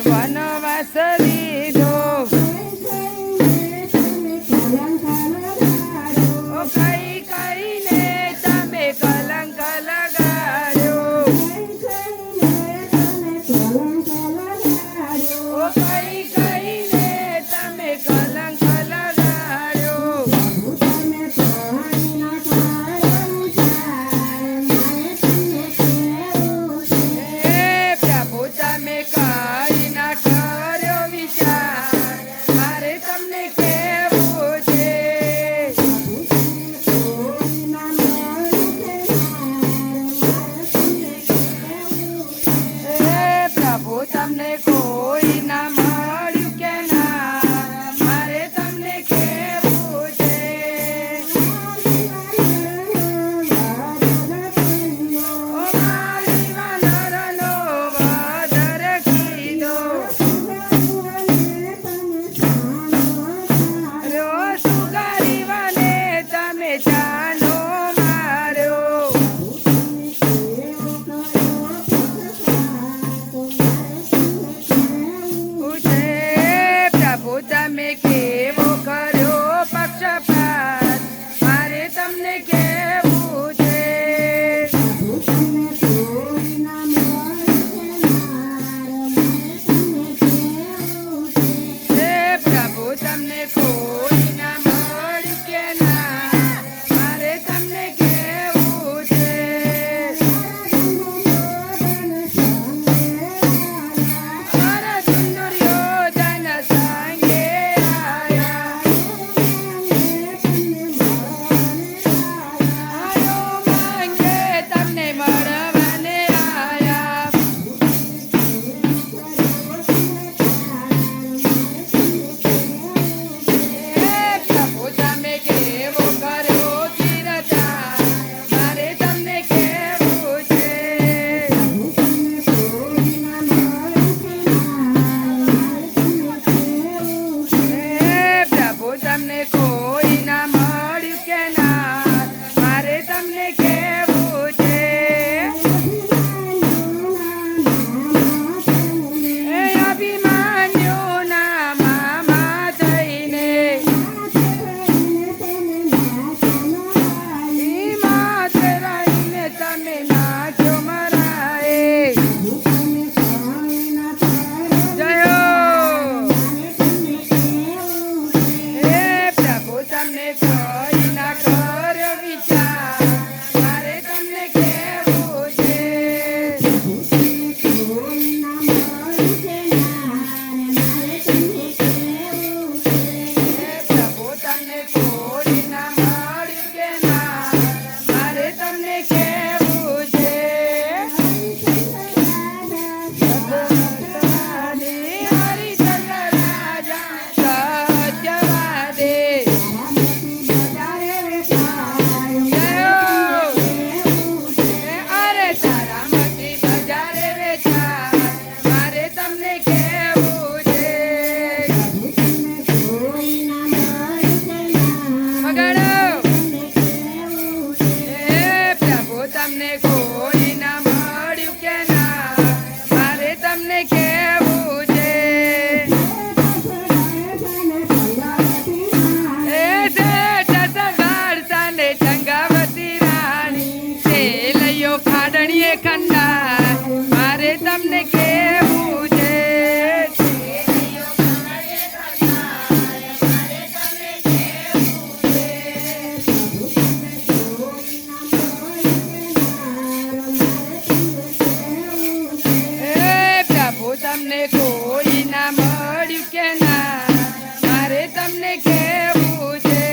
વનવાસ લીધો ઓ કઈ કઈને તમે કલંક લગાડ્યો ઓ કઈ કઈને તમે કલંક લગાડ્યો હે પ્રભુ તમે કઈ ના કર્યો વિચાર મારે તમને કેવું છે હે પ્રભુ તમને કોઈ ના મળ્યું કે ના મારે તમને કેવું છે ઓ મારી વાનરનો વધારે કીધો રો સુગારી વાને તમે જાનો માર્યો પૂછે પ્રભુ તમે કેવો કર્યો પક્ષપાત મારે તમને કેવું છે હે પ્રભુ તમને કોઈ ના મળ્યું કે ના મારે તમને કેવું છે અર્જુન દુર્યોધન સંગે આયા આયો માંગે તમને મળવાને આયા હે પ્રભુ તમે કેવો કર્યો કીર્તન મારે તમને કેવું છે હે પ્રભુ તમને કોઈ ના મળ્યું કે ના મારે તમને કેવું છે હે અભિમાન્યુના મામા થઈને ઈ માથે રહીને તમે નાખ્યો મરાએ જયો હે પ્રભુ તમને કોઈ ના કર્યો વિચાર મારે તમને કેવું છે હે પ્રભુ તમને કોઈ ના મળ્યું કે ના મારે તમને કેવું છે સત્યવાદી હરિચંદ્ર રાજા સત્યવાદી જયો અરે તારા મતી બજારે વેચાય મારે તમને કેવું છે વગાડો હે પ્રભુ તમને કોઈ ના મળ્યું કે ના મારે તમને કેવું છે હે શેઠ સગાડ સાને ચંગાવતી રાણી તે લયો ખાડણીએ ખંડા મારે તમને કેવું છે હે પ્રભુ તમને કોઈ ના મળ્યું કે ના મારે તમને કેવું છે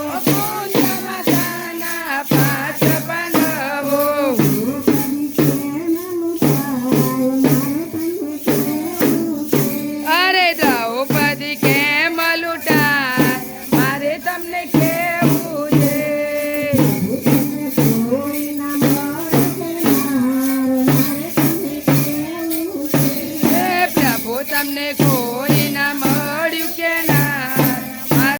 ઓ પૂંજમાતાના પાંચ પાંડવો અરે દ્રૌપદી કેમ લૂંટાય મારે તમને કેવું